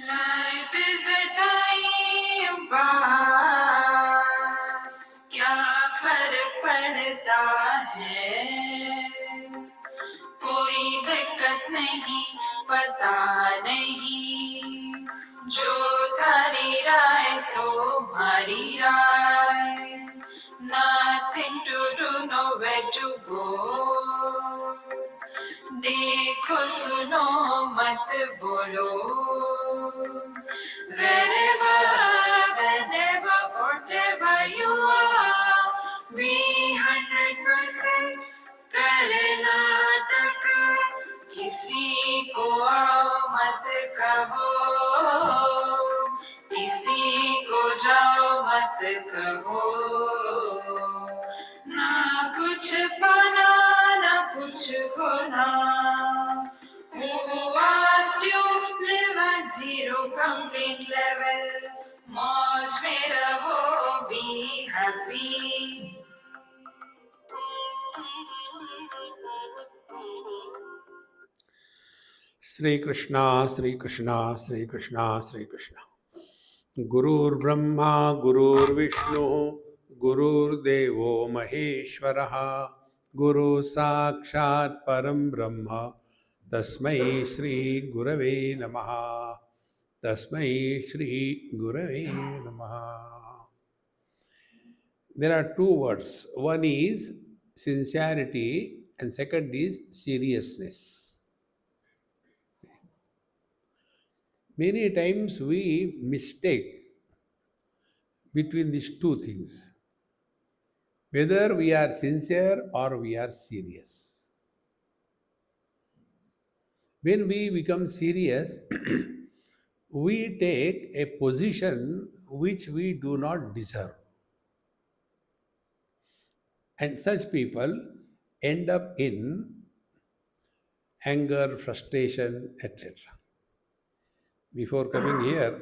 Life is a time pass, क्या फर्क पड़ता है, कोई दिक्कत नहीं, पता नहीं, जो थारी राय सो भारी राय, nothing to do, nowhere to go, देखो सुनो मत बोलो, wherever, whenever, whatever you are, be 100% Karnataka, किसी को आओ मत कहो, किसी को जाओ मत कहो, ना कुछ पाना ना कुछ खोना, who asked you live at zero complete level, मौज में रहो, be happy. Sri Krishna, Sri Krishna, Sri Krishna, Sri Krishna. Gurur Brahma, Gurur Vishnu, Gurur Devo Maheshwaraha, Guru Sakshat Param Brahma, Tasmai Shri Gurave Namaha, Tasmai Shri Gurave Namaha. There are two words. One is sincerity and second is seriousness. Many times we mistake between these two things, whether we are sincere or we are serious. When we become serious, we take a position which we do not deserve. And such people end up in anger, frustration, etc. Before coming here,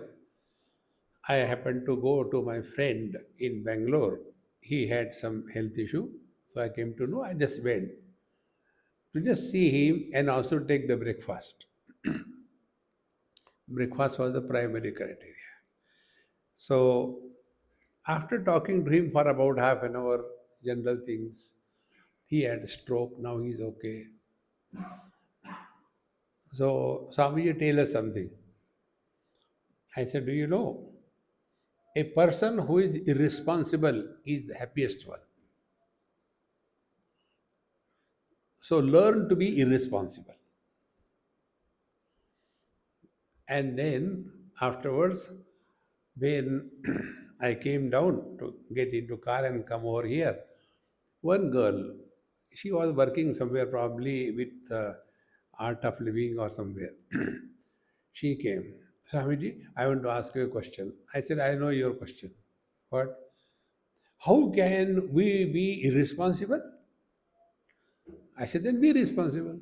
I happened to go to my friend in Bangalore. He had some health issue, so I came to know. I just went to just see him and also take the breakfast. Breakfast was the primary criteria. So, after talking to him for about half an hour, general things, he had stroke, now he's okay. So, Swami, you tell us something. I said, do you know, a person who is irresponsible is the happiest one. So, learn to be irresponsible. And then afterwards, when I came down to get into car and come over here, one girl, she was working somewhere probably with art of living or somewhere. She came. Swamiji, I want to ask you a question. I said, I know your question. What? How can we be irresponsible? I said, then be responsible.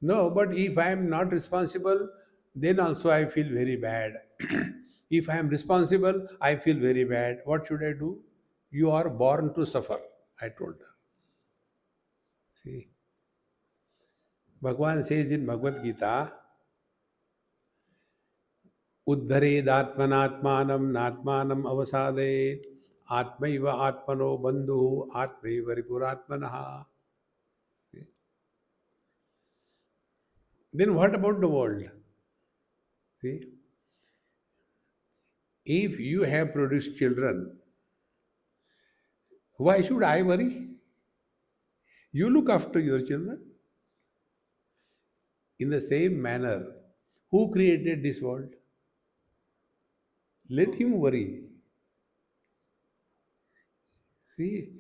No, but if I am not responsible, then also I feel very bad. If I am responsible, I feel very bad. What should I do? You are born to suffer, I told her. See, Bhagavan says in Bhagavad Gita, Uddharedatmanatmanam natmanam avasadayet atmaiva atmano bandhu atmaiva ripuratmanaha. Then what about the world? See, if you have produced children, why should I worry? You look after your children. In the same manner, who created this world? Let him worry. See,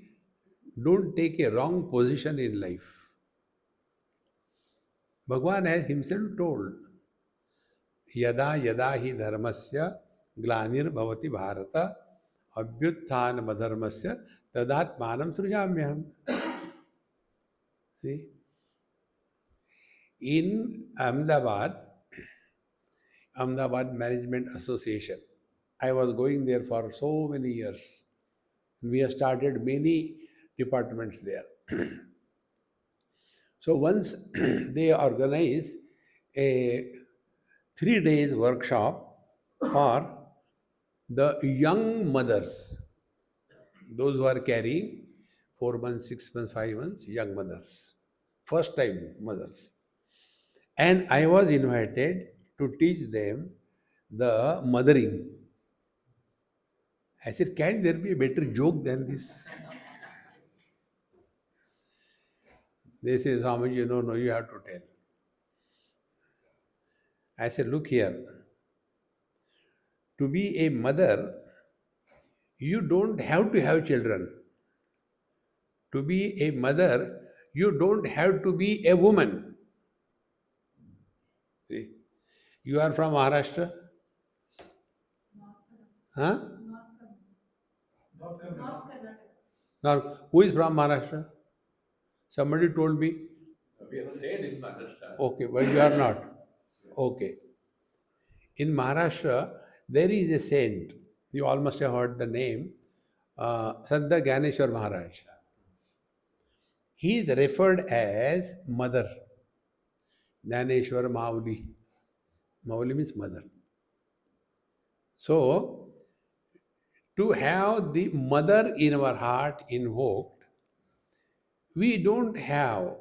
don't take a wrong position in life. Bhagavan has himself told, Yada yada hi dharmasya glanir bhavati bharata abhyutthanam adharmasya tadatmanam srujamyaham. See, in Ahmedabad Management Association, I was going there for so many years. We have started many departments there. So once they organize a 3 days workshop for the young mothers, those who are carrying 4 months, 6 months, 5 months, young mothers, first time mothers. And I was invited to teach them the mothering. I said, can there be a better joke than this? They say, Swamiji, no, no, you have to tell. I said, look here, to be a mother, you don't have to have children. To be a mother, you don't have to be a woman. See? You are from Maharashtra? Huh? Now, who is from Maharashtra? Somebody told me. We have stayed in Maharashtra. Okay, but you are not. Okay. In Maharashtra, there is a saint. You all must have heard the name. Sadda Gyaneshwar Maharaj. He is referred as mother. Gyaneshwar Mauli. Mauli means mother. So, to have the mother in our heart invoked, we don't have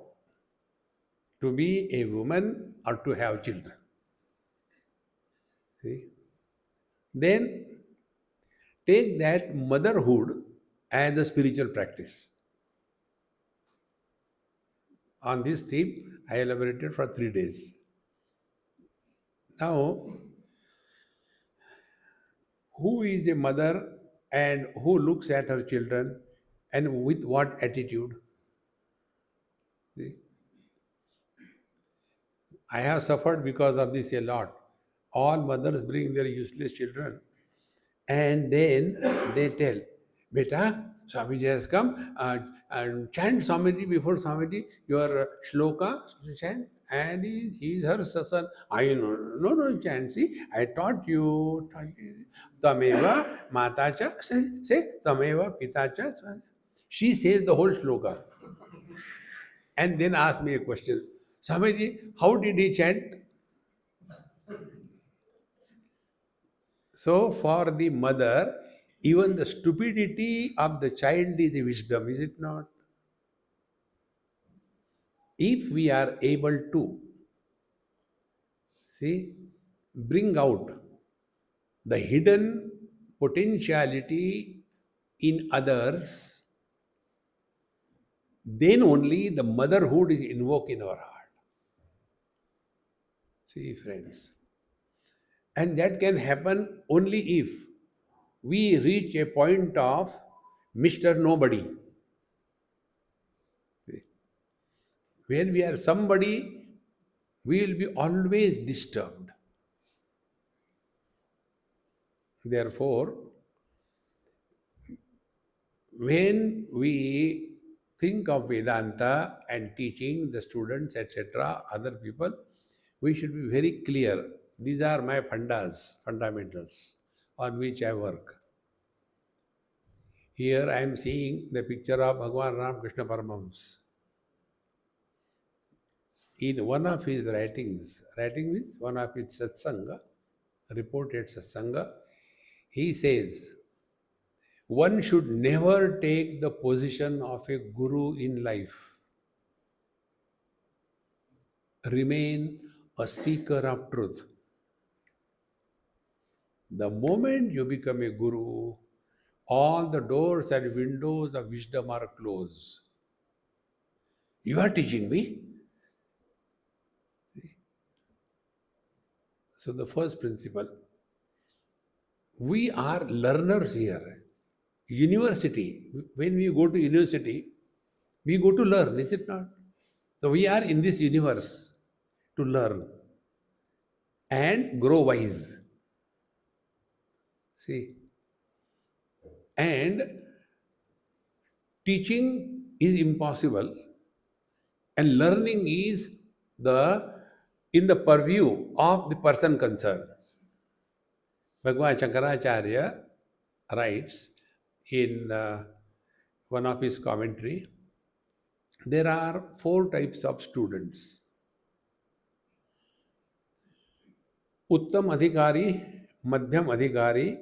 to be a woman or to have children. See? Then take that motherhood as a spiritual practice. On this theme, I elaborated for 3 days. Now, who is a mother and who looks at her children and with what attitude? See? I have suffered because of this a lot. All mothers bring their useless children and then they tell, Beta, Swamiji has come, and chant Swamiji before Swamiji, your shloka, chant, and he is her son. I know, no, no, chant, see, I taught you, Tameva, Matacha, say, Tameva, Pitacha. She says the whole shloka and then asks me a question. Swamiji, how did he chant? So, for the mother, even the stupidity of the child is a wisdom, is it not? If we are able to, see, bring out the hidden potentiality in others, then only the motherhood is invoked in our heart. See, friends. And that can happen only if we reach a point of Mr. Nobody. When we are somebody, we will be always disturbed. Therefore, when we think of Vedanta and teaching the students, etc., other people, we should be very clear. These are my fundamentals on which I work. Here I am seeing the picture of Bhagavan Ram Krishna Paramahams. In one of his writing is one of his satsanga, reported satsanga, he says, one should never take the position of a guru in life. Remain a seeker of truth. The moment you become a guru, all the doors and windows of wisdom are closed. You are teaching me. So the first principle, we are learners here. University, when we go to university, we go to learn, is it not? So we are in this universe to learn and grow wise. See, and teaching is impossible and learning is the in the purview of the person concerned. Bhagavan Shankaracharya writes in one of his commentary, There are four types of students: Uttam Adhikari, Madhyam Adhikari,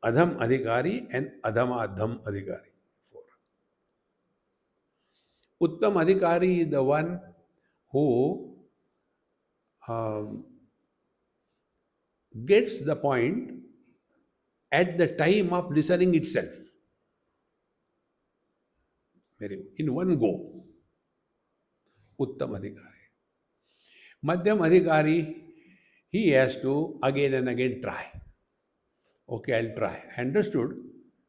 Adham Adhikari, and Adhamadham Adhikari. Four. Uttam Adhikari is the one who um, gets the point at the time of listening itself. Very in one go. Uttam Adhikari. Madhyam Adhikari, he has to again and again try. Okay, I'll try. I understood,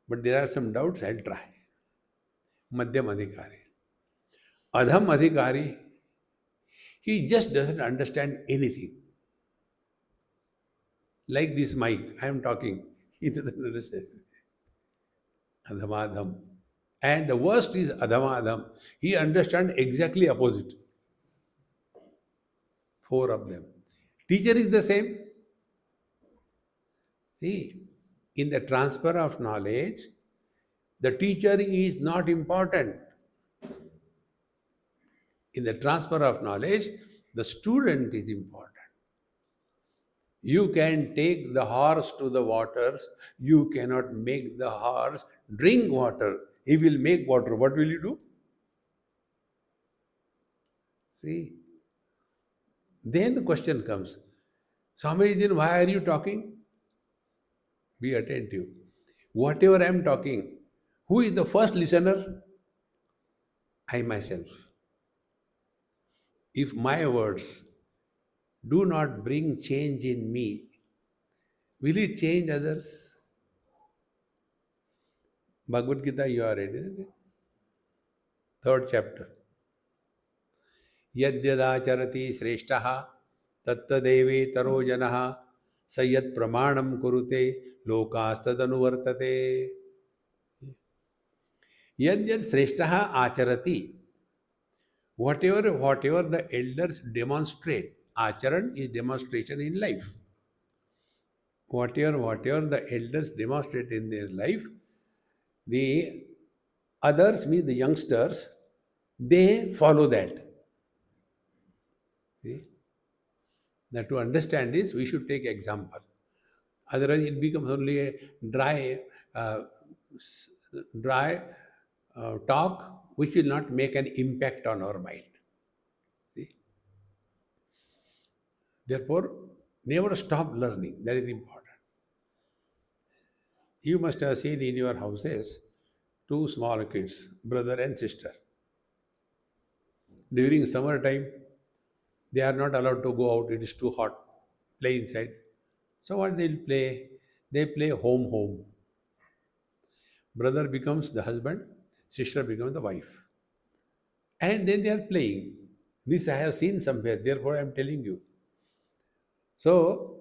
but there are some doubts, I'll try. Madhyam Adhikari. Adham Adhikari, he just doesn't understand anything. Like this mic, I am talking. He doesn't understand. Adhamadham. And the worst is Adhamadham. He understands exactly opposite. Four of them. Teacher is the same. See, in the transfer of knowledge, the teacher is not important. In the transfer of knowledge, the student is important. You can take the horse to the waters, you cannot make the horse drink water. He will make water. What will you do? See? Then the question comes, Swami, then why are you talking? Be attentive. Whatever I am talking, who is the first listener? I myself. If my words do not bring change in me, will it change others? Bhagavad Gita, you are ready, isn't it? Third chapter. यद्यदाचरति श्रेष्ठः तत्तदेवेतरो जनः स यत् प्रमाणं कुरुते लोकास्तदनुवर्तते. यद्यत् श्रेष्ठः आचरति, whatever the elders demonstrate, acharan is demonstration in life. Whatever the elders demonstrate in their life, the others, means the youngsters, they follow that. See? Now, to understand this, we should take example. Otherwise, it becomes only a dry, uh, s- dry talk, which will not make an impact on our mind. See? Therefore, never stop learning. That is important. You must have seen in your houses two small kids, brother and sister. During summer time, they are not allowed to go out. It is too hot. Play inside. So what they'll play? They play home home. Brother becomes the husband, sister becomes the wife. And then they are playing. This I have seen somewhere, therefore I am telling you. So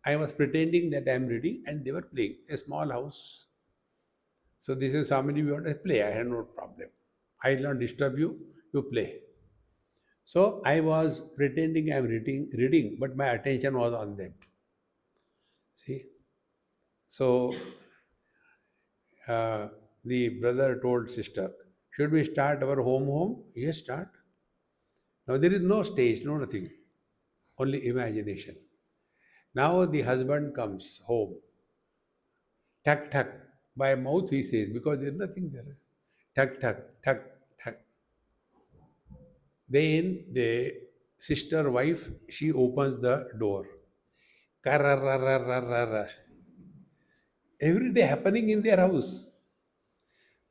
I was pretending that I am reading and they were playing. A small house. So this is how many we want to play. I had no problem. I will not disturb you, you play. So I was pretending I am reading, but my attention was on them. See? So uh, the brother told sister, should we start our home? Yes, start. Now there is no stage, no nothing, only imagination. Now the husband comes home, tuck, tuck. By mouth he says, because there is nothing there. Tuck, tuck, tuck, tuck. Then the sister wife, she opens the door. Karararararara. Every day happening in their house.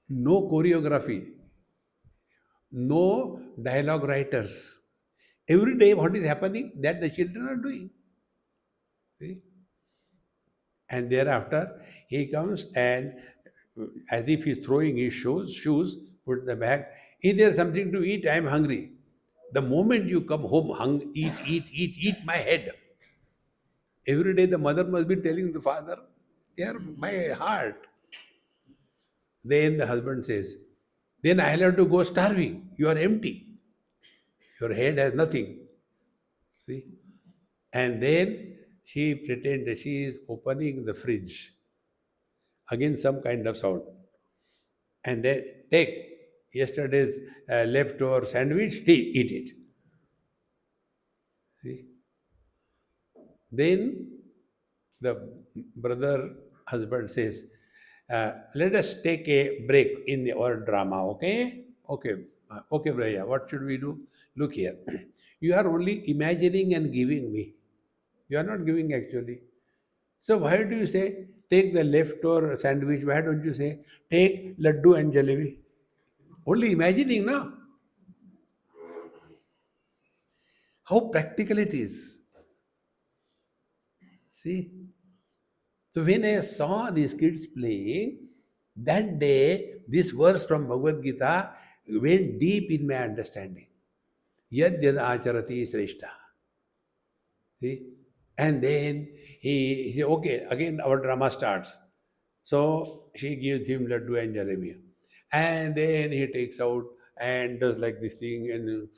No choreography, no dialogue writers. Every day what is happening, that the children are doing. See? And thereafter he comes and as if he's throwing his shoes, put the bag. Is there something to eat? I am hungry. The moment you come home, eat my head. Every day the mother must be telling the father, they are my heart. Then the husband says, then I'll have to go starving. You are empty. Your head has nothing. See? And then she pretended she is opening the fridge. Again, some kind of sound. And then take. yesterday's leftover sandwich, eat it. See? Then the brother husband says, let us take a break in our drama, okay? Okay, okay, Braya, what should we do? Look here. You are only imagining and giving me. You are not giving actually. So why do you say take the leftover sandwich? Why don't you say take laddu and jalebi? Only imagining, no? How practical it is. See? So when I saw these kids playing, that day this verse from Bhagavad Gita went deep in my understanding. Yad yad acharati sreshta. See? And then he said, okay, again our drama starts. So she gives him laddu and jalebi. And then he takes out and does like this thing. And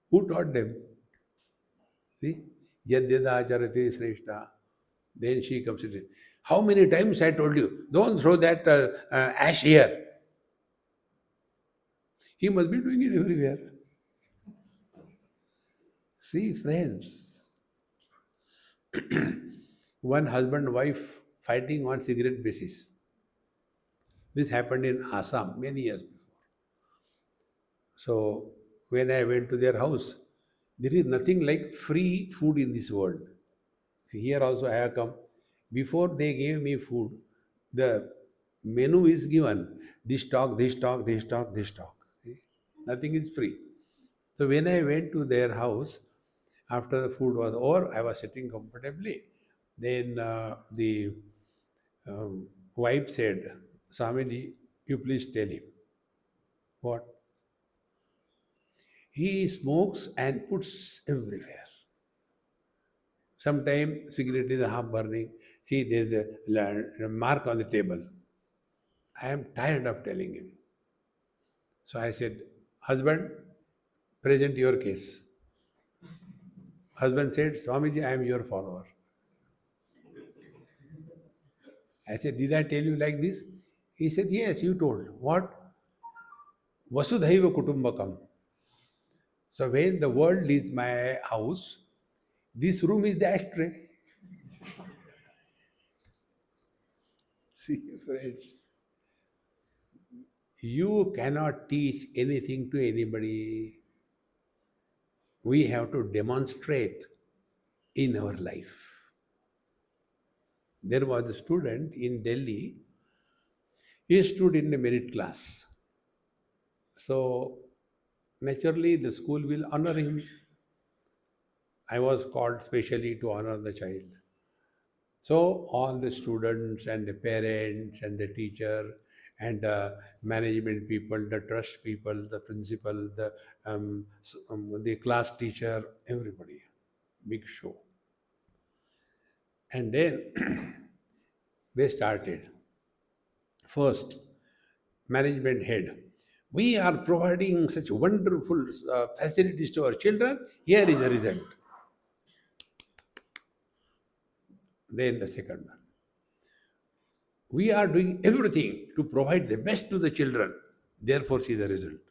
who taught them? See? Yad yad acharati sreshta. Then she comes and says, how many times I told you, don't throw that ash here. He must be doing it everywhere. See, friends, one husband wife fighting on cigarette basis. This happened in Assam many years before. So when I went to their house, there is nothing like free food in this world. Here also I have come. Before they gave me food, the menu is given. This stock, this stock, this stock, this stock. See? Nothing is free. So when I went to their house, after the food was over, I was sitting comfortably. Then the wife said, Swamiji, you please tell him. What? He smokes and puts everywhere. Sometimes cigarette is half burning. See, there's a mark on the table. I am tired of telling him. So I said, husband, present your case. Husband said, Swamiji, I am your follower. I said, did I tell you like this? He said, yes, you told. What? Vasudhaiva Kutumbakam. So when the world leaves my house, this room is the ashtray. See, friends, you cannot teach anything to anybody. We have to demonstrate in our life. There was a student in Delhi, he stood in the merit class. So naturally the school will honor him. I was called specially to honor the child. So all the students and the parents and the teacher and management people, the trust people, the principal, the class teacher, everybody, big show. And then they started. First, management head. We are providing such wonderful facilities to our children. Here is the result. Then the second one. We are doing everything to provide the best to the children. Therefore, see the result.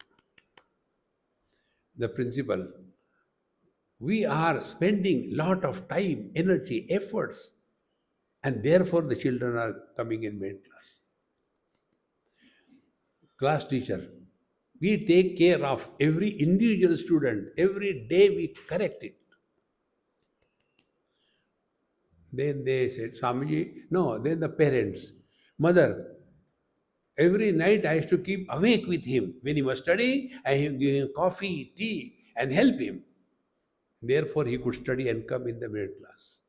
The principal. We are spending lot of time, energy, efforts, and therefore the children are coming in main class. Class teacher. We take care of every individual student. Every day we correct it. Then they said, Swamiji, no, then the parents. Mother, every night I used to keep awake with him. When he was studying, I give him coffee, tea, and help him. Therefore, he could study and come in the middle class.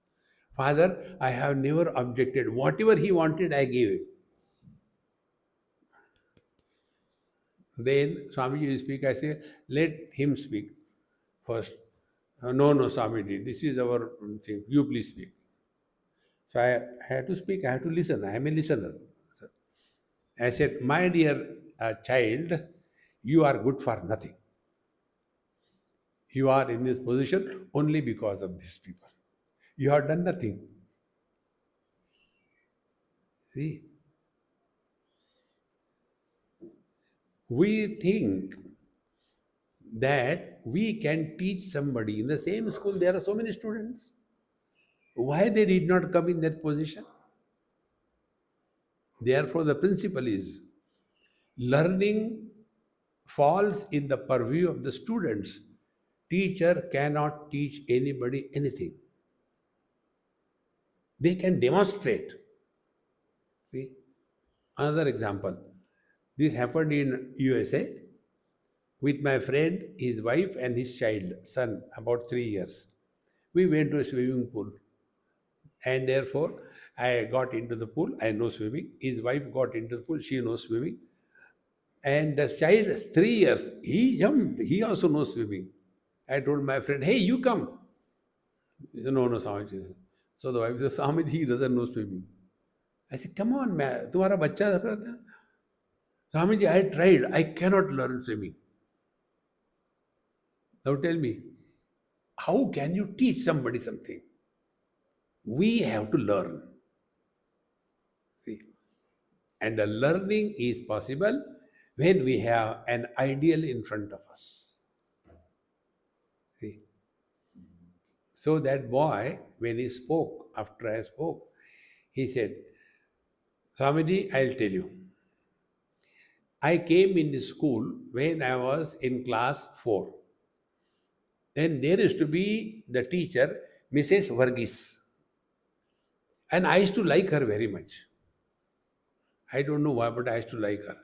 Father, I have never objected. Whatever he wanted, I gave him. Then Swamiji will speak. I say, let him speak first. No, no, Swamiji, this is our thing. You please speak. So I had to speak. I had to listen. I am a listener. I said, my dear child, you are good for nothing. You are in this position only because of these people. You have done nothing. See? We think that we can teach somebody in the same school. There are so many students. Why they did not come in that position? Therefore, the principle is learning falls in the purview of the students. Teacher cannot teach anybody anything. They can demonstrate. See, another example. This happened in USA with my friend, his wife, and his child, son, about 3 years. We went to a swimming pool, and therefore I got into the pool. I know swimming. His wife got into the pool. She knows swimming. And the child is 3 years. He jumped. He also knows swimming. I told my friend, "Hey, you come." He said, "No, no, Swamiji." So the wife said, "Swamiji, he doesn't know swimming." I said, "Come on, man. तुम्हारा बच्चा करता है." Swamiji, I tried. I cannot learn swimming. Now tell me, how can you teach somebody something? We have to learn. See? And the learning is possible when we have an ideal in front of us. See? So that boy, when he spoke, after I spoke, he said, "Swamiji, I'll tell you. I came in the school when I was in class 4. Then there used to be the teacher, Mrs. Varghese. And I used to like her very much. I don't know why, but I used to like her.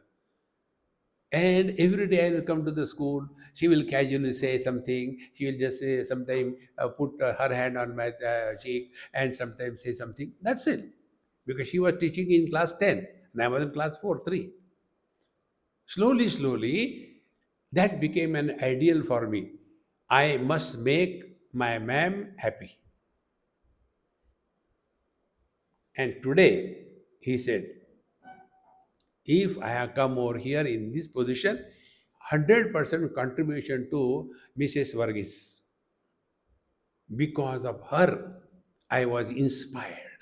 And every day I will come to the school, she will casually say something. She will just say, sometime put her hand on my cheek and sometimes say something. That's it. Because she was teaching in class 10 and I was in class 4, 3. Slowly, slowly, that became an ideal for me. I must make my ma'am happy. And today, he said, if I have come over here in this position, 100% contribution to Mrs. Varghese. Because of her, I was inspired.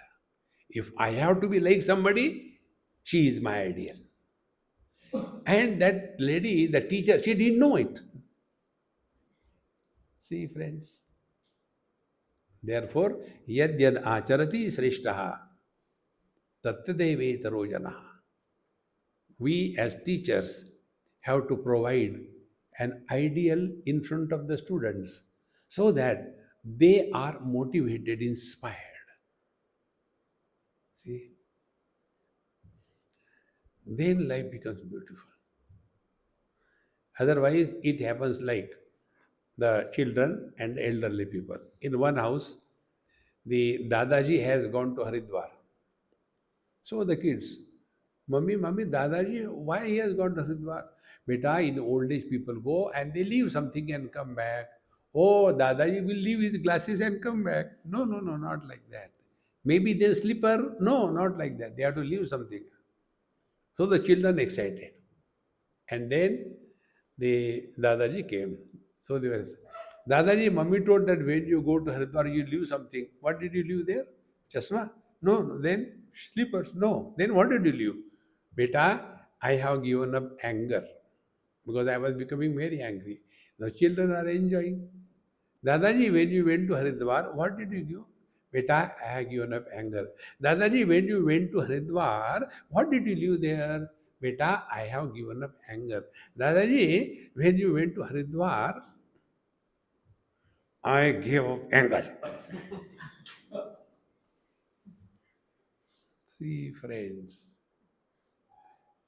If I have to be like somebody, she is my ideal. And that lady, the teacher, she didn't know it. See, friends. Therefore, yad yad acharati sreshtaha tattadevetaro janaha. We as teachers have to provide an ideal in front of the students so that they are motivated, inspired. See, then life becomes beautiful. Otherwise, it happens like the children and elderly people. In one house, the Dadaji has gone to Haridwar. So the kids, Mummy, Dadaji, why he has gone to Haridwar? Beta, in old age people go and they leave something and come back. Oh, Dadaji will leave his glasses and come back. No, no, no, not like that. Maybe their slipper. No, not like that. They have to leave something. So the children excited. And then the Dadaji came. So they were, Dadaji, Mummy told that when you go to Haridwar, you leave something. What did you leave there? Chasma? No, no. Then slippers? No. Then what did you leave? Beta, I have given up anger because I was becoming very angry. The children are enjoying. Dadaji, when you went to Haridwar, what did you give? Beta, I have given up anger. Dadaji, when you went to Haridwar, what did you leave there? Beta, I have given up anger. Dadaji, when you went to Haridwar, I gave up anger. See, friends,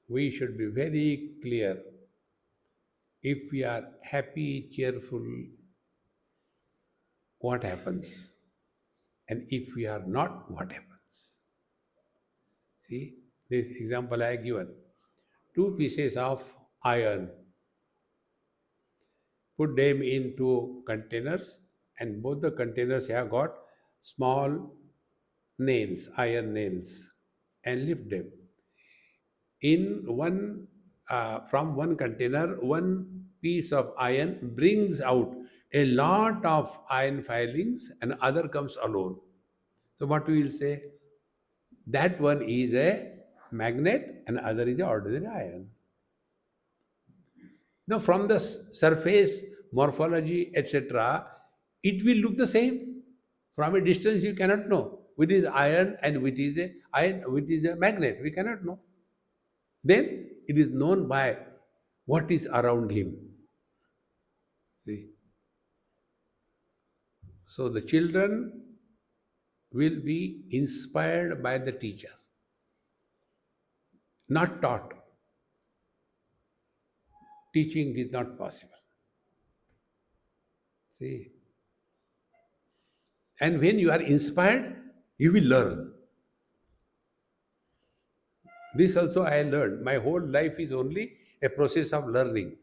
we should be very clear. If we are happy, cheerful, what happens? And if we are not, what happens? See, this example I have given. Two pieces of iron, put them into containers, and both the containers have got small nails, iron nails, and lift them. In one, from one container, one piece of iron brings out a lot of iron filings, and other comes alone. So what we will say? That one is a magnet, and other is a ordinary iron. Now, from the surface, morphology, etc., it will look the same. From a distance, you cannot know which is iron and which is a iron, which is a magnet. We cannot know. Then it is known by what is around him. See, so the children will be inspired by the teacher, not taught. Teaching is not possible. See, and when you are inspired, you will learn. This also I learned. My whole life is only a process of learning.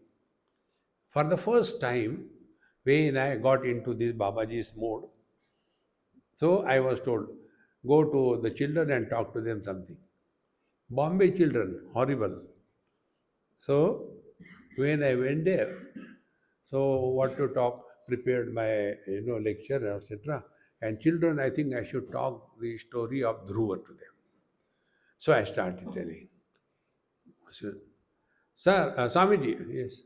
For the first time, when I got into this Babaji's mode, so I was told, go to the children and talk to them something. Bombay children, horrible. So when I went there, so what to talk, prepared my lecture, etc. And children, I think I should talk the story of Dhruva to them. So I started telling. So, Sir, Swamiji, yes.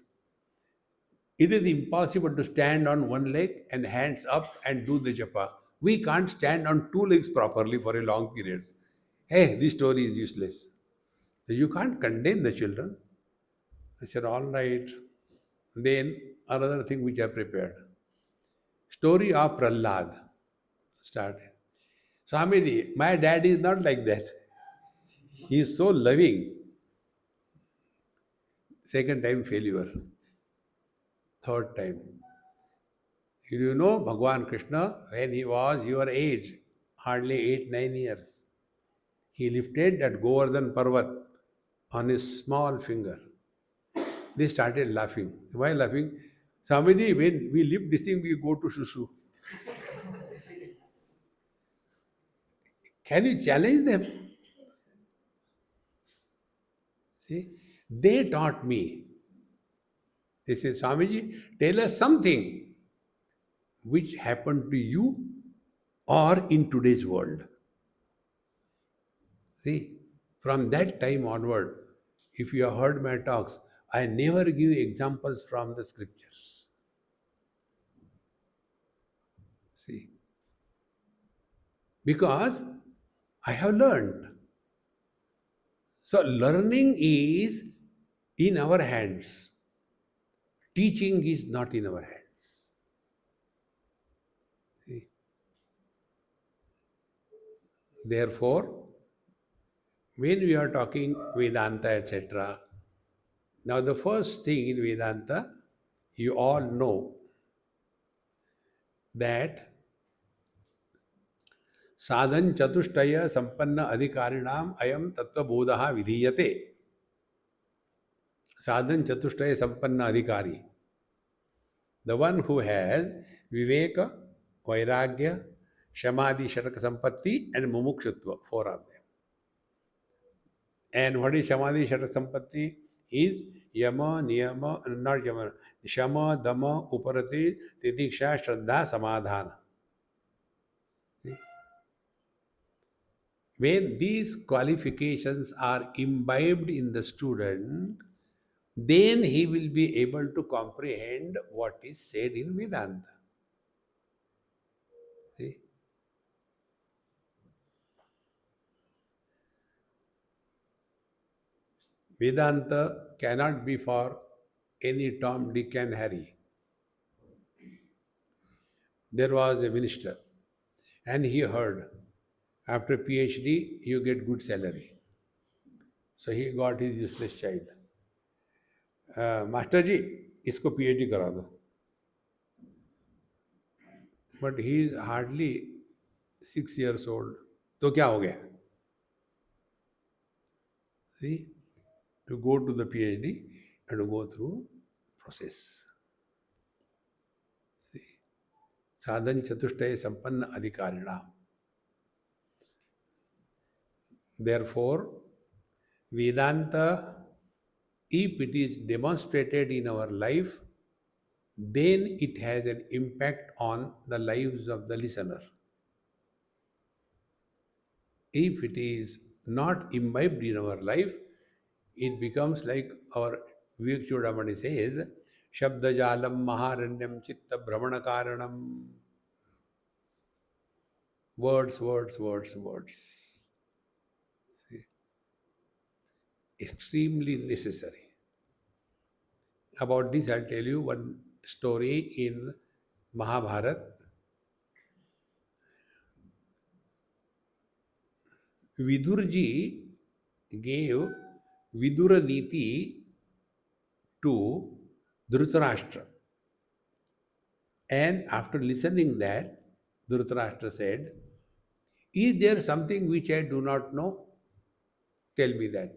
It is impossible to stand on one leg and hands up and do the japa. We can't stand on two legs properly for a long period. Hey, this story is useless. So you can't condemn the children. I said, all right. Then another thing which I prepared. Story of Prahlad started. Swamiji, my dad is not like that. He is so loving. Second time failure. Third time. You know Bhagwan Krishna, when he was your age, hardly 8, 9 years, he lifted that Govardhan Parvat on his small finger. They started laughing. Why laughing? Swamiji, when we lift this thing, we go to Shushu. Can you challenge them? See, they taught me. They said, Swamiji, tell us something which happened to you or in today's world. See, from that time onward, if you have heard my talks, I never give examples from the scriptures. See, because I have learned. So, learning is in our hands, teaching is not in our hands. See? Therefore, when we are talking Vedanta, etc., now the first thing in Vedanta, you all know that साधन चतुष्टय संपन्न अधिकारिणाम अयम तत्वबोध विधीयते. Sadhan Chatushtaya Sampanna Adhikari. The one who has Viveka, Vairagya, Shamadhi, Shataka Sampatti, and Mumukshutva, four of them. And what is Shamadhi, Shataka Sampatti? Is Yama, Niyama, not Yama, Shama, Dama, Uparati, Titiksha, Shraddha, Samadhana. When these qualifications are imbibed in the student, then he will be able to comprehend what is said in Vedanta. See? Vedanta cannot be for any Tom, Dick, and Harry. There was a minister, and he heard after PhD you get good salary. So he got his useless child. Master ji, इसको PhD करा दो. But he is hardly 6 years old. तो क्या हो गया? See, to go to the PhD and to go through process. See, sadhan chatushtaya sampanna adhikarina. Therefore, Vedanta, if it is demonstrated in our life, then it has an impact on the lives of the listener. If it is not imbibed in our life, it becomes like our Vivek Chudamani says, Shabdajalam Maharanyam Chitta Brahmana Karanam. Words, words, words, words. Extremely necessary. About this, I'll tell you one story in Mahabharata. Vidurji gave Vidura Niti to Dhritarashtra. And after listening that, Dhritarashtra said, is there something which I do not know? Tell me that.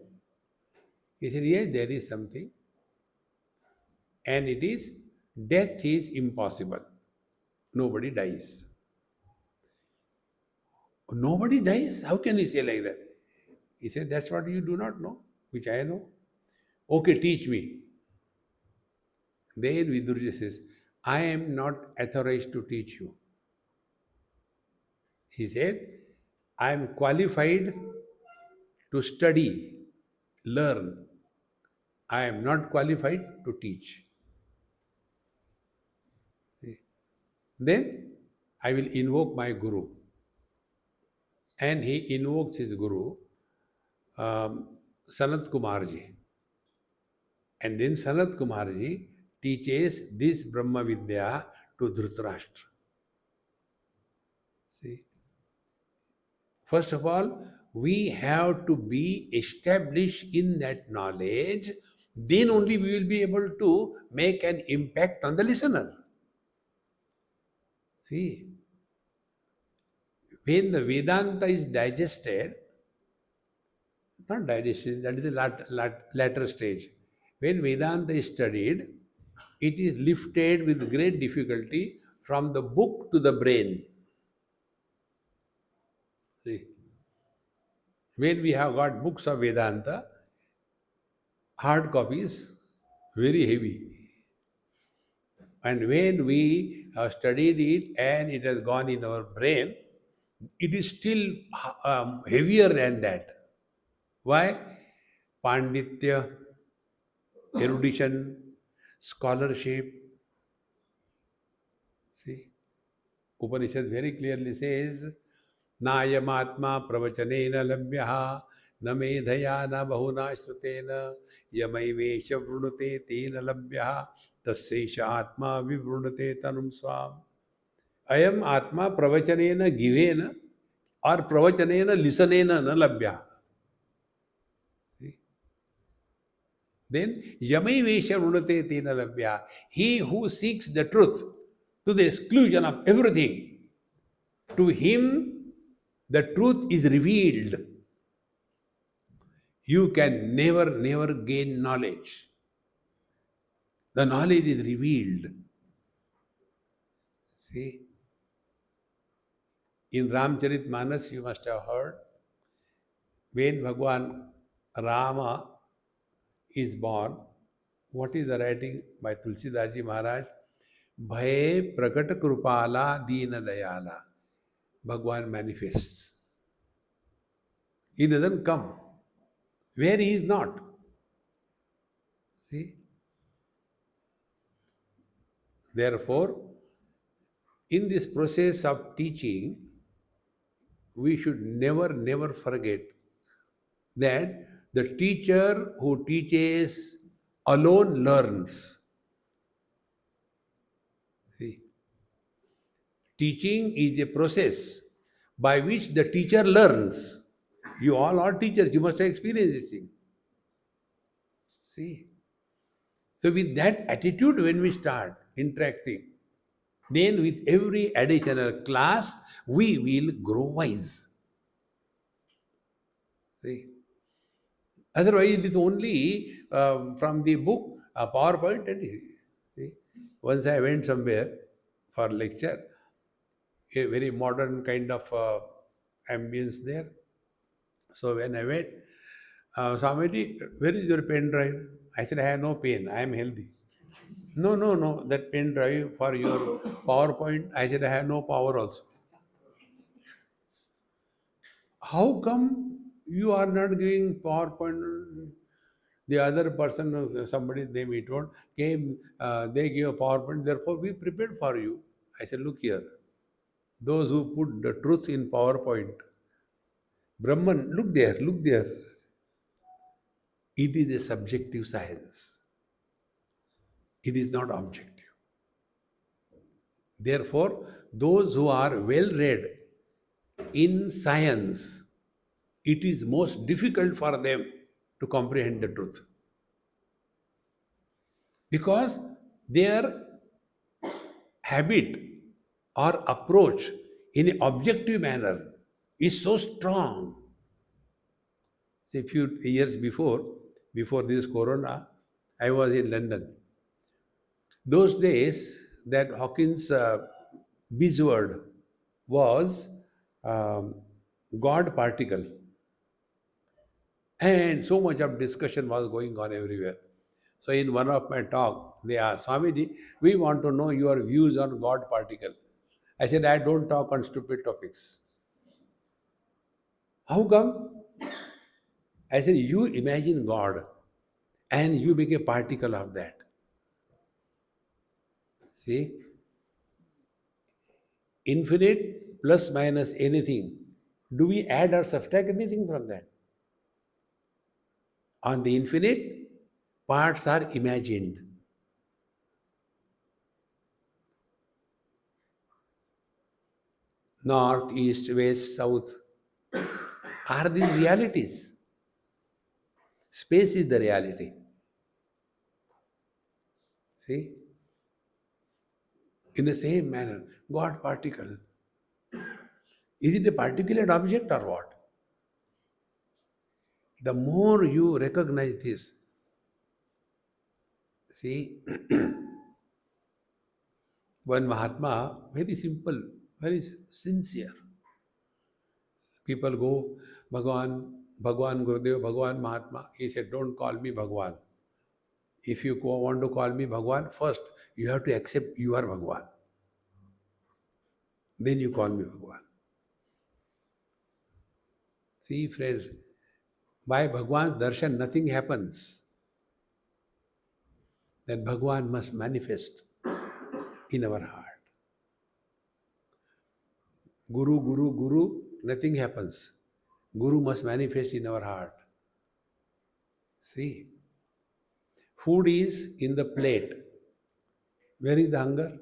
He said, yes, there is something. And it is, death is impossible. Nobody dies. Nobody dies? How can you say like that? He said, that's what you do not know, which I know. Okay, teach me. Then Vidurji says, I am not authorized to teach you. He said, I am qualified to study, learn. I am not qualified to teach. Then I will invoke my Guru. And he invokes his Guru, Sanat Kumarji. And then Sanat Kumarji teaches this Brahma Vidya to Dhritarashtra. See? First of all, we have to be established in that knowledge, then only we will be able to make an impact on the listener. See, when the Vedanta is digested, not digested, that is the latter stage. When Vedanta is studied, it is lifted with great difficulty from the book to the brain. See, when we have got books of Vedanta, hard copies, very heavy. And when we have studied it and it has gone in our brain, it is still heavier than that. Why? Panditya, erudition, scholarship. See, Upanishad very clearly says, Nayamatma pravachanena labhyaha na medhaya na bahuna shrutena yamaivesha vrunute tena labhyaha tasesha atma vivrunate tanum swam. Ayam atma pravachanena givena or pravachanena lisanena na labhya. Then yamaivesha vrunate tena labhya. He who seeks the truth to the exclusion of everything, to him the truth is revealed. You can never, never gain knowledge. The knowledge is revealed. See, in Ramcharitmanas you must have heard, when Bhagwan Rama is born, what is the writing by Tulsidaji Maharaj? Bhaye Prakata Krupala Deena Dayala. Bhagwan manifests. He doesn't come where he is not. See? Therefore, in this process of teaching, we should never, never forget that the teacher who teaches alone learns. See? Teaching is a process by which the teacher learns. You all are teachers, you must have experienced this thing. See? So, with that attitude, when we start interacting, then with every additional class, we will grow wise. See? Otherwise, it is only from the book, a PowerPoint. And see? Once I went somewhere for lecture, a very modern kind of ambience there. So when I went, Swamiji, where is your pen drive? I said, I have no pen, I am healthy. No, no, no, that pen drive for your PowerPoint. I said, I have no power also. How come you are not giving PowerPoint? The other person, somebody name we told, came, they gave a PowerPoint, therefore we prepared for you. I said, look here, those who put the truth in PowerPoint, Brahman, look there. It is a subjective science. It is not objective. Therefore, those who are well read in science, it is most difficult for them to comprehend the truth because their habit or approach in an objective manner is so strong. A few years before this corona, I was in London. Those days, that Hawkins' buzzword was um, God particle, and so much of discussion was going on everywhere. So, in one of my talk, they asked, Swamiji, we want to know your views on God particle. I said, I don't talk on stupid topics. How come? I said, you imagine God and you make a particle of that. See, infinite plus minus anything. Do we add or subtract anything from that? On the infinite, parts are imagined. North, east, west, south are these realities. Space is the reality. See? In the same manner, God particle. Is it a particulate object or what? The more you recognize this, see, one Mahatma, very simple, very sincere. People go, Bhagwan Gurudev, Bhagwan Mahatma. He said, don't call me Bhagwan. If you want to call me Bhagwan, first you have to accept you are Bhagwan. Then you call me Bhagwan. See, friends, by Bhagwan's darshan, nothing happens. Then Bhagwan must manifest in our heart. Guru, nothing happens. Guru must manifest in our heart. See, food is in the plate. Where is the hunger?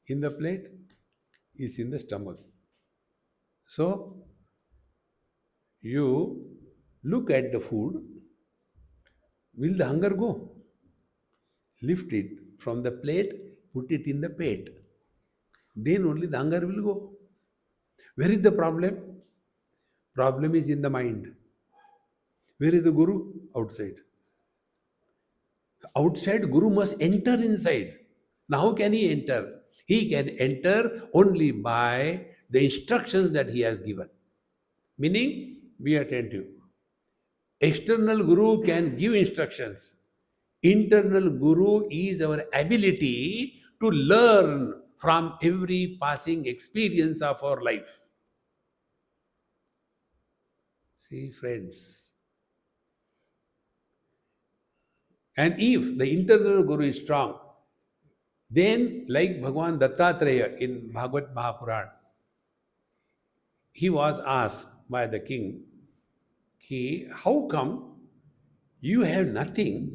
In the plate? It's in the stomach. So, you look at the food, will the hunger go? Lift it from the plate, put it in the pate. Then only the hunger will go. Where is the problem? Problem is in the mind. Where is the Guru? Outside. Outside, Guru must enter inside. Now, how can he enter? He can enter only by the instructions that he has given. Meaning, be attentive. External Guru can give instructions. Internal Guru is our ability to learn from every passing experience of our life. See, friends. And if the internal Guru is strong, then, like Bhagwan Dattatreya in Bhagavad Mahapuran, he was asked by the king, how come you have nothing,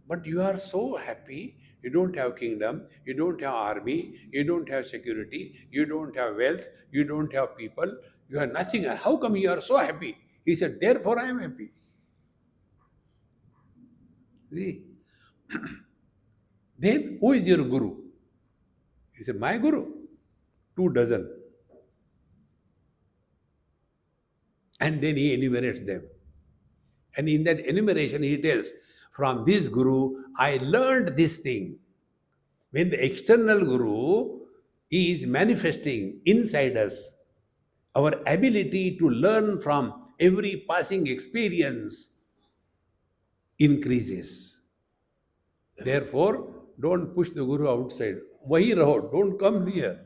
but you are so happy? You don't have kingdom, you don't have army, you don't have security, you don't have wealth, you don't have people, you have nothing. How come you are so happy? He said, therefore I am happy. See? Then who is your Guru? He said, my Guru? 2 dozen. And then he enumerates them. And in that enumeration, he tells, from this Guru, I learned this thing. When the external Guru is manifesting inside us, our ability to learn from every passing experience increases. Therefore, don't push the Guru outside. Wahi raho, don't come near.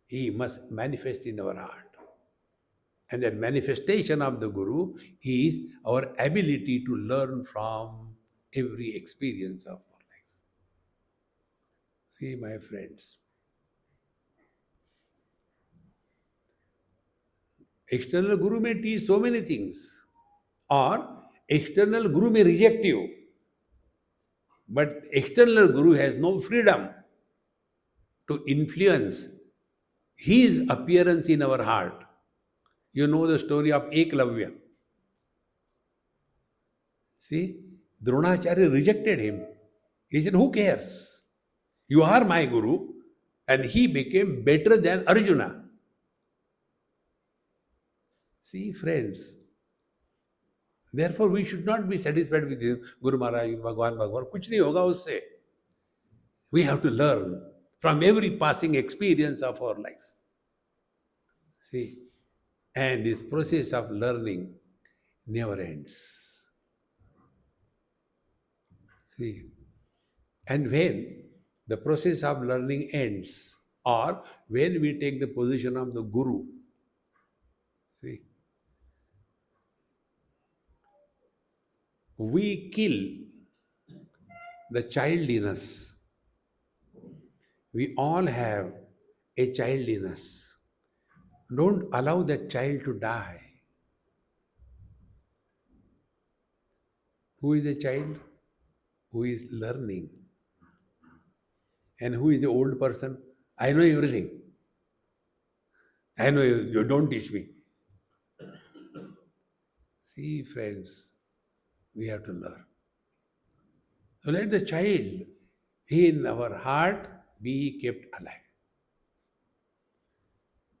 He must manifest in our heart. And that manifestation of the Guru is our ability to learn from every experience of our life. See, my friends, external Guru may teach so many things, or external Guru may reject you, but external Guru has no freedom to influence his appearance in our heart. You know the story of Eklavya. See, Dronacharya rejected him. He said, who cares? You are my Guru. And he became better than Arjuna. See, friends, therefore we should not be satisfied with this, Guru Maharaj, Bhagwan, Bhagwan. Kuch nahi hoga usse. We have to learn from every passing experience of our life. See, and this process of learning never ends. See, and when the process of learning ends, or when we take the position of the Guru, see, we kill the childliness. We all have a childliness. Don't allow that child to die. Who is the child? Who is learning. And who is the old person? I know everything. I know you don't teach me. See, friends, we have to learn. So let the child in our heart be kept alive.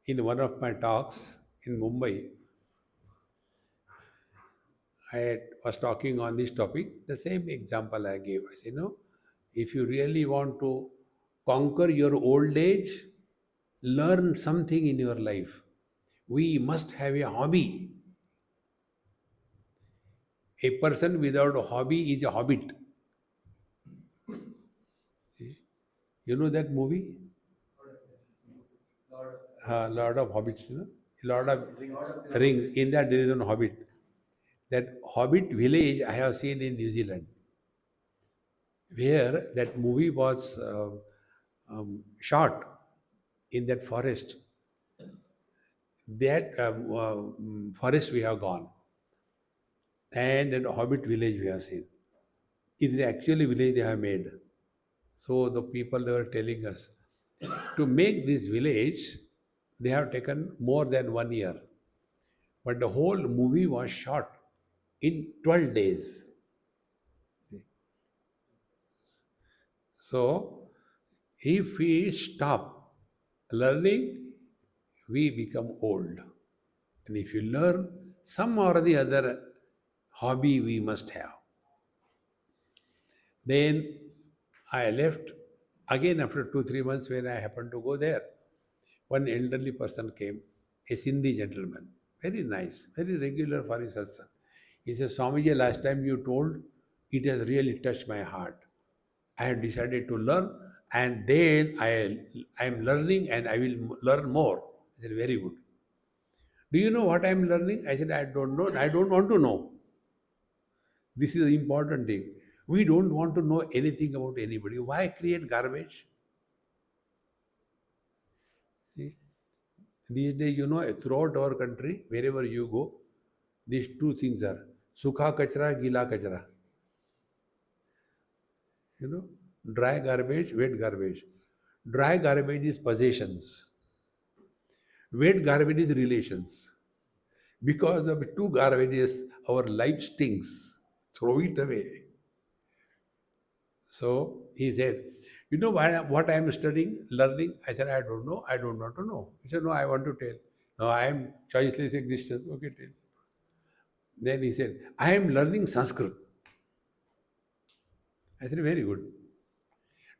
In one of my talks in Mumbai, was talking on this topic, the same example I gave. I said, if you really want to conquer your old age, learn something in your life. We must have a hobby. A person without a hobby is a hobbit. You know that movie? Lord of Hobbits. Lord of Rings. In that there is one hobbit. That hobbit village I have seen in New Zealand, where that movie was shot in that forest. That forest we have gone, and that hobbit village we have seen. It is actually village they have made. So the people they were telling us to make this village, they have taken more than 1 year. But the whole movie was shot in 12 days. So if we stop learning, we become old. And if you learn, some or the other hobby we must have. Then I left again after 2, 3 months when I happened to go there. One elderly person came, a Sindhi gentleman, very nice, very regular for his satsang. He said, Swamiji, last time you told, it has really touched my heart. I have decided to learn, and then I am learning and I will learn more. I said, very good. Do you know what I am learning? I said, I don't know. I don't want to know. This is the important thing. We don't want to know anything about anybody. Why create garbage? See, these days, throughout our country, wherever you go, these two things are sukha kachra, gila kachra. You know, dry garbage, wet garbage. Dry garbage is possessions. Wet garbage is relations. Because of two garbages, our life stinks. Throw it away. So he said, you know what I am studying, learning? I said, I don't know. I don't want to know. He said, no, I want to tell. No, I am choiceless existence. Okay, tell. Then he said, I am learning Sanskrit. I said, very good.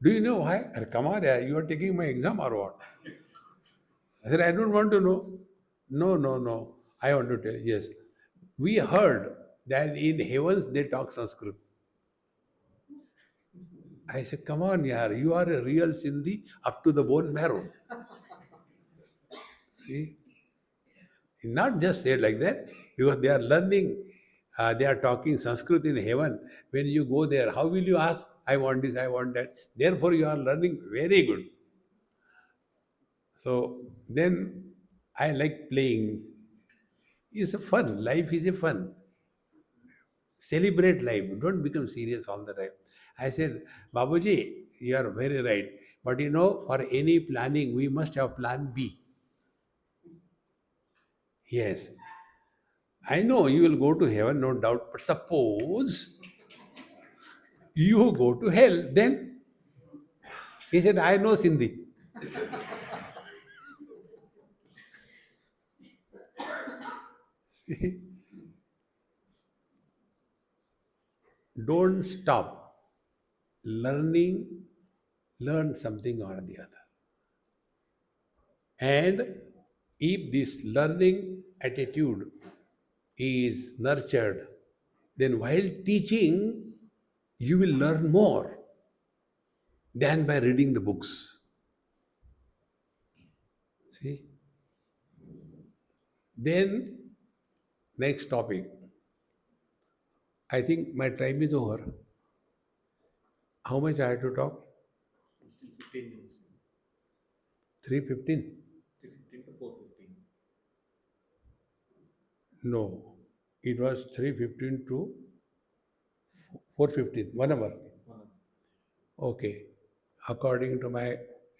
Do you know why? Come on, you are taking my exam or what? I said, I don't want to know. No, no, no. I want to tell. Yes. We heard that in heavens they talk Sanskrit. I said, come on, yaar, you are a real Sindhi up to the bone marrow. See? Not just say like that, because they are learning, they are talking Sanskrit in heaven. When you go there, how will you ask, I want this, I want that? Therefore, you are learning very good. So then I like playing. It's a fun. Life is a fun. Celebrate life. Don't become serious all the time. I said, Babuji, you are very right. But for any planning, we must have plan B. Yes. I know you will go to heaven, no doubt. But suppose you go to hell, then he said, I know Sindhi. Don't stop learning, learn something or the other. And if this learning attitude is nurtured, then while teaching, you will learn more than by reading the books. See? Then, next topic. I think my time is over. How much I have to talk? Still 15 minutes. 3:15? 3:15 to 4:15. No. It was 3:15 to 4:15. 1 hour. 1 hour. Okay. According to my,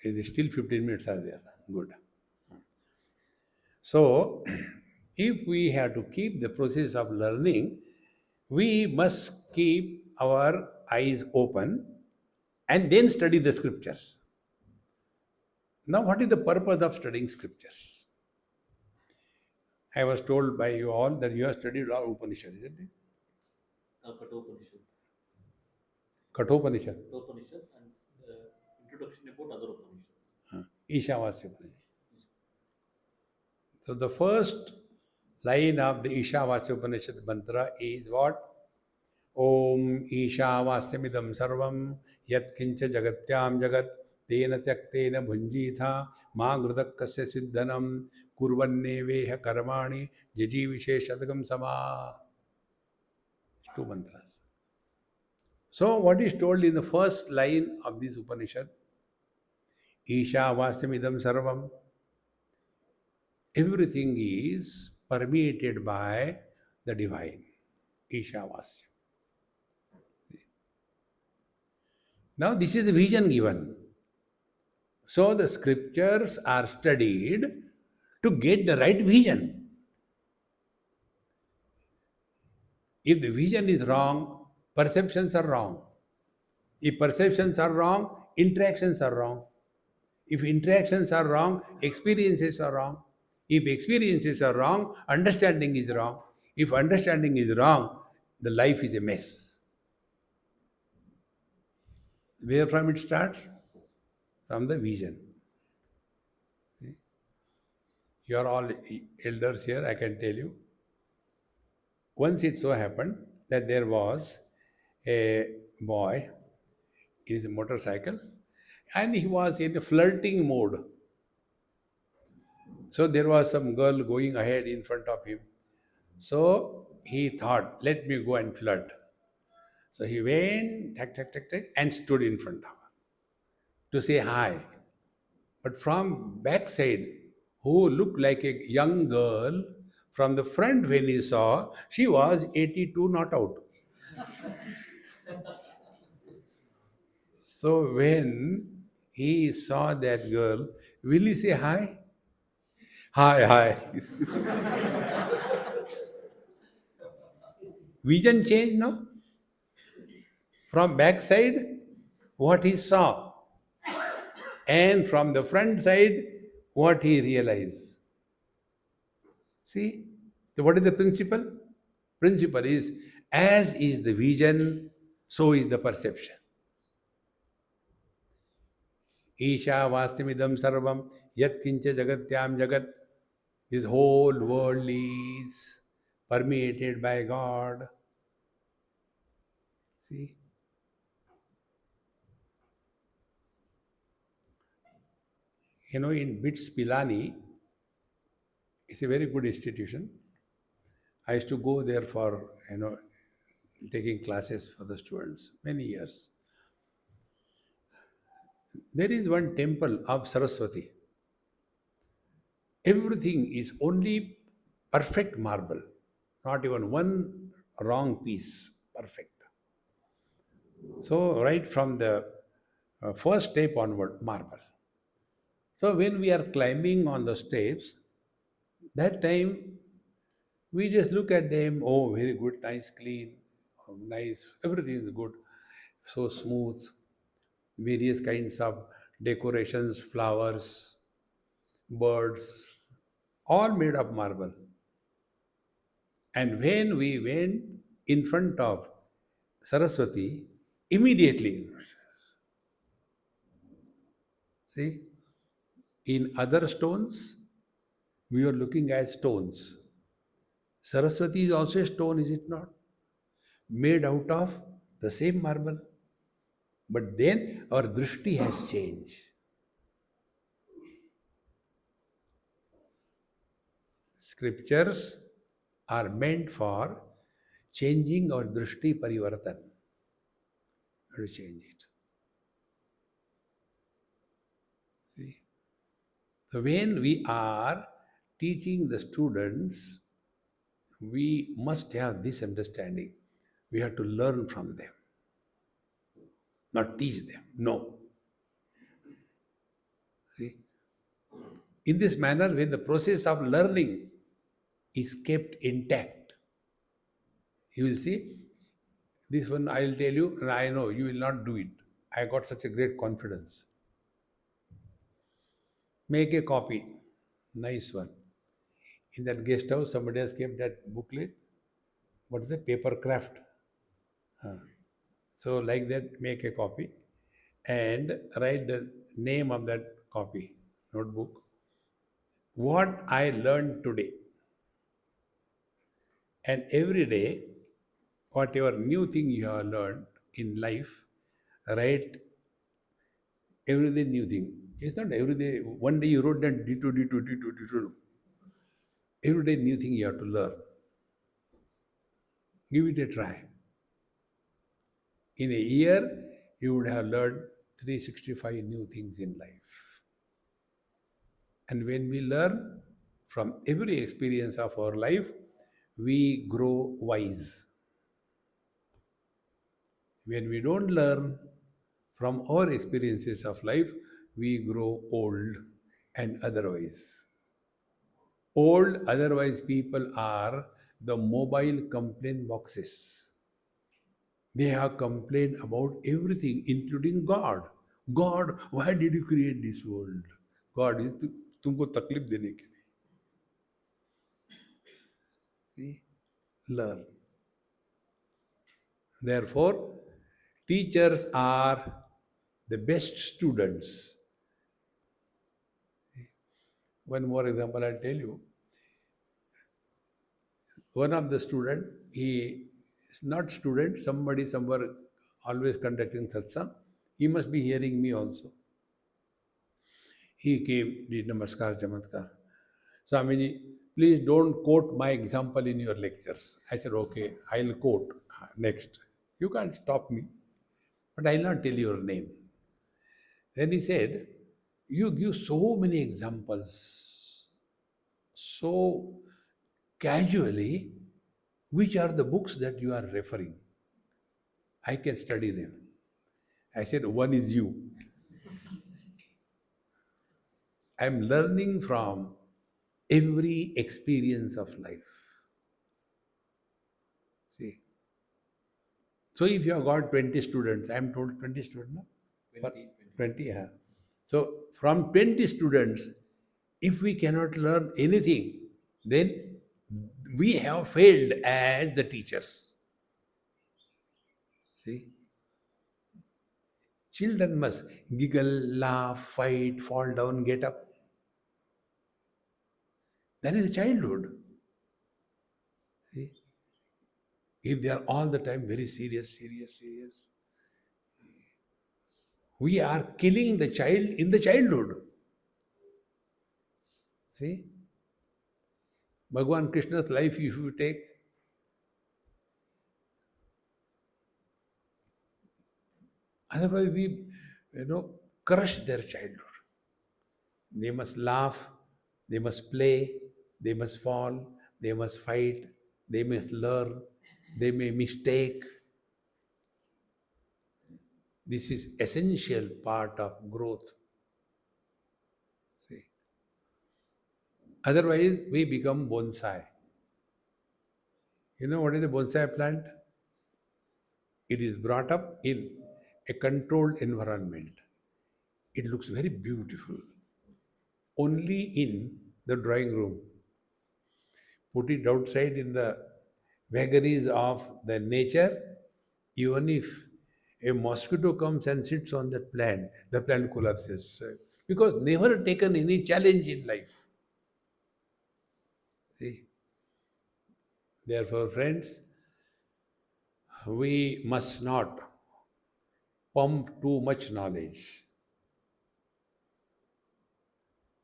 it is still 15 minutes are there. Good. So, if we have to keep the process of learning, we must keep our eyes open and then study the scriptures. Now, what is the purpose of studying scriptures? I was told by you all that you have studied all Upanishads, isn't it? Kathopanishad. Kathopanishad, Kathopanishad and introduction about other Upanishads. Ishavasya Upanishad. So, the first line of the Ishavasya Upanishad mantra is what? Om Ishavasya sarvam yat kincha jagatyam jagat tena tyaktena bhunjitha ma grudakasya siddhanam kurvanne veha karmani jaji visheshadagam sama. Two mantras. So, what is told in the first line of this Upanishad? Ishavasya sarvam. Everything is permeated by the divine. Ishavasya. Now, this is the vision given. So, the scriptures are studied to get the right vision. If the vision is wrong, perceptions are wrong. If perceptions are wrong, interactions are wrong. If interactions are wrong, experiences are wrong. If experiences are wrong, understanding is wrong. If understanding is wrong, the life is a mess. Where from it starts? From the vision. You are all elders here, I can tell you. Once it so happened that there was a boy in his motorcycle and he was in a flirting mode. So there was some girl going ahead in front of him. So he thought, let me go and flirt. So he went, tack, tack, tack, tack, and stood in front of her to say hi. But from backside, who looked like a young girl, from the front when he saw, she was 82 not out. So when he saw that girl, will he say hi? Hi, hi. Vision change, no? From backside, what he saw, and from the front side, what he realized. See? So what is the principle? Principle is, as is the vision, so is the perception. Isha vastamidam sarvam yat kincha jagatyam jagat. This whole world is permeated by God. See? In Bits Pilani, It's a very good institution. I used to go there for taking classes for the students many years. There is one temple of Saraswati. Everything is only perfect marble, not even one wrong piece. Perfect. So right from the first step onward, marble. So when we are climbing on the steps, that time we just look at them. Oh, very good, nice, clean, nice. Everything is good, so smooth. Various kinds of decorations, flowers, birds, all made of marble. And when we went in front of Saraswati, immediately, see, in other stones, we were looking at stones. Saraswati is also a stone, is it not? Made out of the same marble. But then our drishti has changed. Scriptures are meant for changing our drishti parivartan. How to change it? See? So when we are teaching the students, we must have this understanding. We have to learn from them, not teach them. No. See? In this manner, when the process of learning is kept intact, you will see this one I will tell you, and I know you will not do it. I got such a great confidence. Make a copy, nice one. In that guest house, somebody has kept that booklet. What is the paper craft? Huh. So, like that, make a copy and write the name of that copy, notebook. What I learned today. And every day, whatever new thing you have learned in life, write every day new thing. It's not every day. One day you wrote that D2, D2, D2, D2. Every day new thing you have to learn. Give it a try. In a year, you would have learned 365 new things in life. And when we learn from every experience of our life, we grow wise. When we don't learn from our experiences of life, we grow old and otherwise. Old, otherwise, people are the mobile complaint boxes. They have complained about everything, including God. God, why did you create this world? God is तुमको तकलीफ देने के लिए. See? Learn. Therefore, teachers are the best students. One more example I'll tell you. One of the student, he is not student, somebody somewhere always conducting satsang. He must be hearing me also. He came, did namaskar, chamatkar. Swamiji, please don't quote my example in your lectures. I said, okay, I'll quote next. You can't stop me, but I'll not tell your name. Then he said, you give so many examples, so casually, which are the books that you are referring? I can study them. I said, one is you. I'm learning from every experience of life. See? So if you have got 20 students, I'm told 20 students, no? 20, 20, yeah. So from 20 students, if we cannot learn anything, then we have failed as the teachers. See? Children must giggle, laugh, fight, fall down, get up. That is childhood. See? If they are all the time very serious, serious, serious, we are killing the child in the childhood. See? Bhagwan Krishna's life, if you take, otherwise we, crush their childhood. They must laugh, they must play, they must fall, they must fight, they must learn, they may mistake. This is essential part of growth. See. Otherwise, we become bonsai. You know what is a bonsai plant? It is brought up in a controlled environment. It looks very beautiful. Only in the drawing room. Put it outside in the vagaries of the nature, even if a mosquito comes and sits on that plant, the plant collapses. Because never taken any challenge in life. See? Therefore, friends, we must not pump too much knowledge.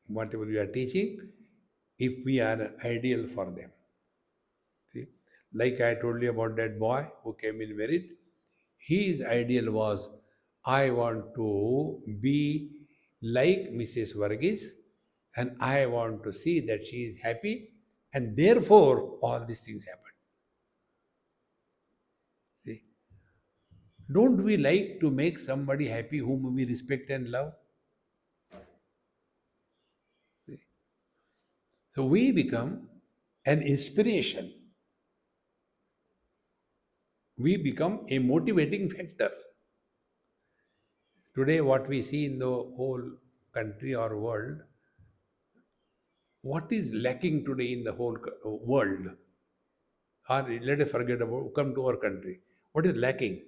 Whatever we are teaching, if we are an ideal for them. See, like I told you about that boy who came in merit, his ideal was, I want to be like Mrs. Varghese and I want to see that she is happy, and therefore all these things happen. See, don't we like to make somebody happy whom we respect and love? See? So we become an inspiration. We become a motivating factor. Today, what we see in the whole country or world, what is lacking today in the whole world, or let us forget about, come to our country, what is lacking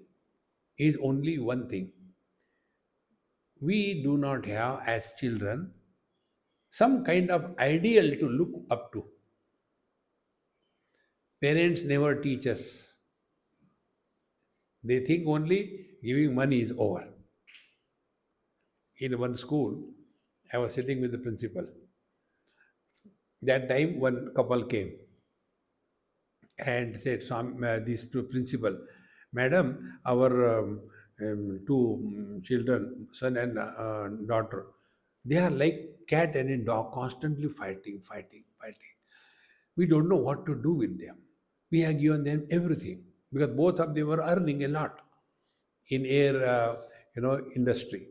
is only one thing. We do not have, as children, some kind of ideal to look up to. Parents never teach us. They think only giving money is over. In one school, I was sitting with the principal. That time, one couple came and said, these two principal, Madam, our two children, son and daughter, they are like cat and a dog, constantly fighting, fighting, fighting. We don't know what to do with them. We have given them everything because both of them were earning a lot in air, industry.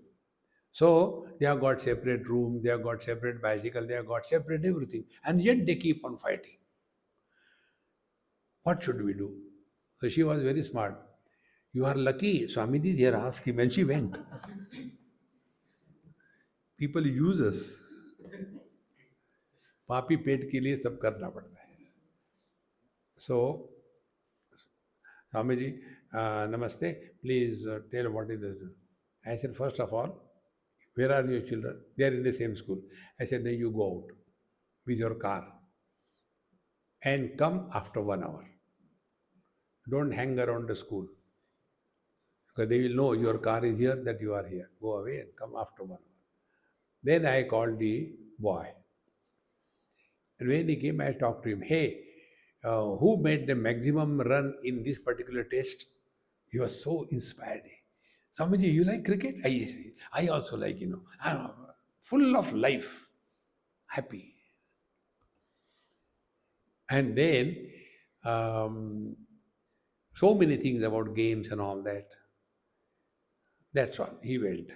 So they have got separate room, they have got separate bicycle, they have got separate everything, and yet they keep on fighting. What should we do? So she was very smart. You are lucky, Swamiji here, ask him, and she went. People use us. पापी पेट के लिए सब करना पड़ता है. So, Swamiji, namaste. Please tell what is the. I said, first of all, where are your children? They are in the same school. I said, then you go out with your car and come after 1 hour. Don't hang around the school because they will know your car is here, that you are here. Go away and come after 1 hour. Then I called the boy. And when he came, I talked to him. Hey, who made the maximum run in this particular test? He was so inspired. Swamiji, you like cricket? I also like, I'm full of life, happy. And then so many things about games and all that. That's all. He went.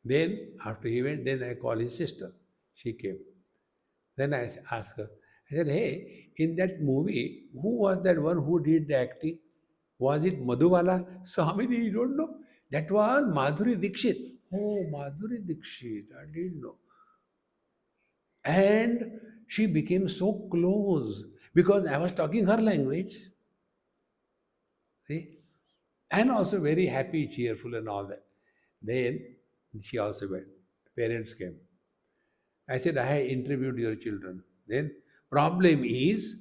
Then, after he went, then I called his sister. She came. Then I asked her, I said, hey, in that movie, who was that one who did the acting? Was it Madhuwala? Swamiji, you don't know? That was Madhuri Dixit. Oh, Madhuri Dixit, I didn't know. And she became so close because I was talking her language. See? And also very happy, cheerful, and all that. Then she also went. Parents came. I said, I interviewed your children. Then problem is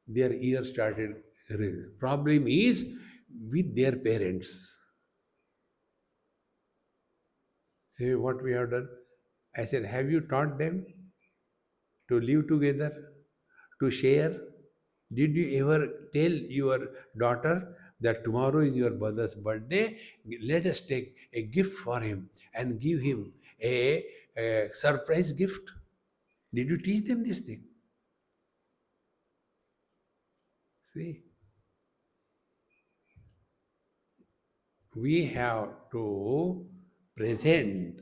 their ear started raising. Problem is with their parents. See what we have done? I said, have you taught them to live together, to share? Did you ever tell your daughter that tomorrow is your brother's birthday? Let us take a gift for him and give him a surprise gift. Did you teach them this thing? See, we have to present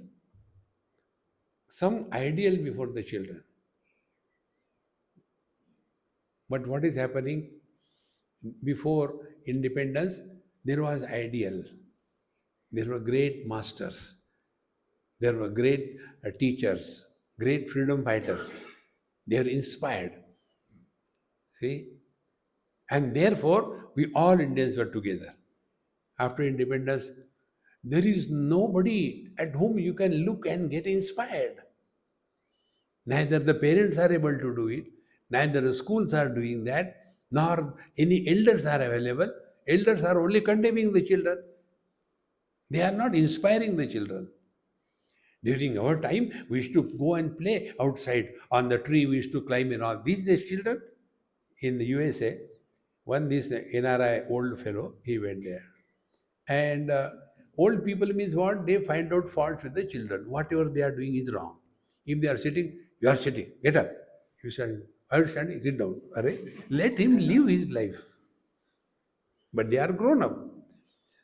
some ideal before the children. But what is happening? Before independence, there was ideal. There were great masters. There were great teachers, great freedom fighters. They are inspired. See? And therefore, we all Indians were together. After independence, there is nobody at whom you can look and get inspired. Neither the parents are able to do it, neither the schools are doing that, nor any elders are available. Elders are only condemning the children. They are not inspiring the children. During our time, we used to go and play outside on the tree. We used to climb and all. These days, children in the USA, one this NRI old fellow, he went there. And old people means what? They find out faults with the children. Whatever they are doing is wrong. If they are sitting, you are sitting. Get up. You stand. Are you standing? Sit down. Array. Let him live his life. But they are grown up.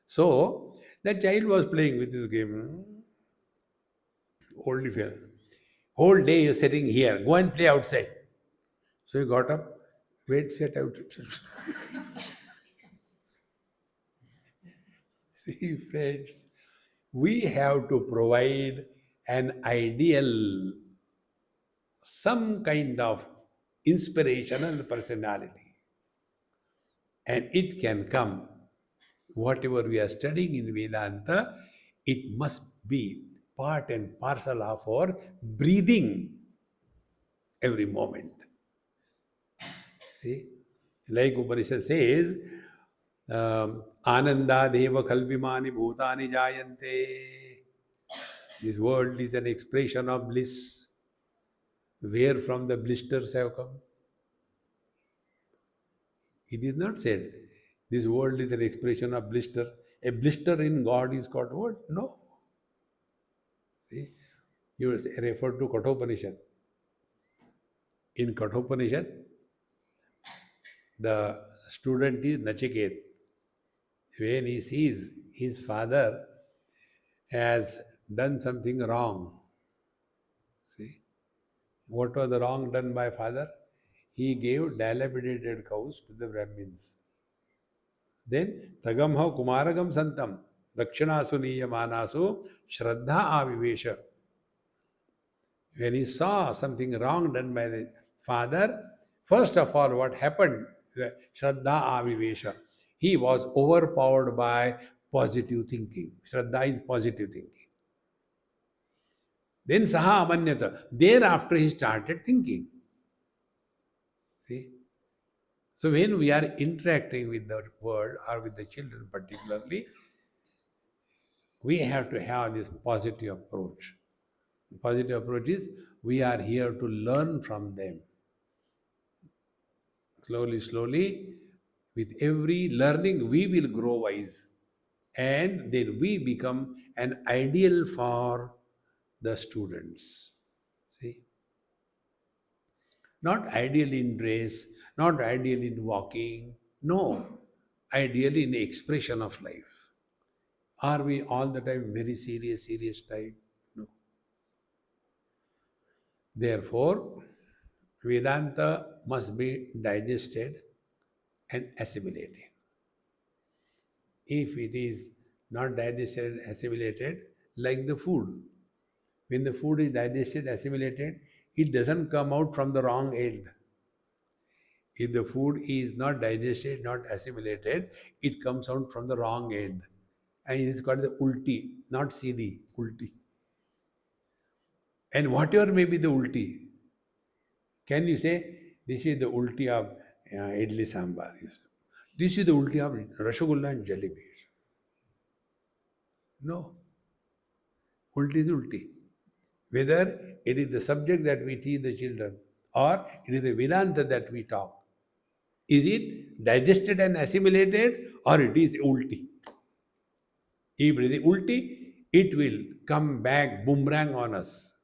So that child was playing with his game. Old fellow. Whole day you're sitting here. Go and play outside. So he got up. Wait, sit out. See, friends, we have to provide an ideal, some kind of inspirational personality. And it can come, whatever we are studying in Vedanta, it must be part and parcel of our breathing every moment. See? Like Upanishad says, Anandadeva kalvimani bhutani jayante. This world is an expression of bliss. Where from the blisters have come? It is not said, this world is an expression of blister. A blister in God is called what? No. See? You refer to Kathopanishad. In Kathopanishad, the student is Nachiket. When he sees his father has done something wrong, see, what was the wrong done by father? He gave dilapidated cows to the Brahmins. Then, tagamha kumaragam santam, dakshinasu niyamanasu, shraddha avivesha. When he saw something wrong done by the father, first of all, what happened? Shraddha avivesha. He was overpowered by positive thinking. Shraddha is positive thinking. Then saha amanyata. Thereafter he started thinking. See? So when we are interacting with the world or with the children particularly, we have to have this positive approach. The positive approach is we are here to learn from them. Slowly, slowly, with every learning, we will grow wise. And then we become an ideal for the students. See? Not ideal in dress, not ideal in walking, no, ideal in expression of life. Are we all the time very serious type? No. Therefore, Vedanta must be digested and assimilated. If it is not digested and assimilated, like the food, when the food is digested, assimilated, it doesn't come out from the wrong end. If the food is not digested, not assimilated, it comes out from the wrong end. And it is called the ulti, not siddhi, ulti. And whatever may be the ulti, can you say, this is the ulti of idli sambar? This is the ulti of rasgulla and jalebi. No. Ulti is ulti. Whether it is the subject that we teach the children or it is a Vedanta that we talk? Is it digested and assimilated, or it is ulti? If it is ulti, it will come back boomerang on us.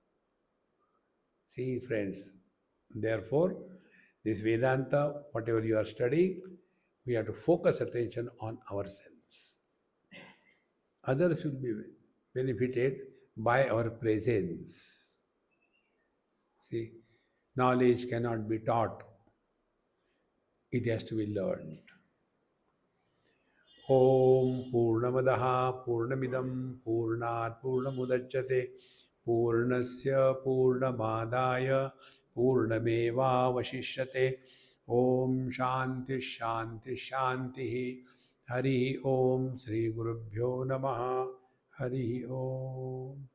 See, friends, therefore, this Vedanta, whatever you are studying, we have to focus attention on ourselves. Others will be benefited by our presence. See, knowledge cannot be taught, it has to be learned. Om Purnamadaha Purnamidam Purnat Purnamudachyate Purnasya Purnamadaya Purnameva Vashishyate Om Shanti Shanti Shanti Hari Om Sri Gurubhyo Namaha Hari Om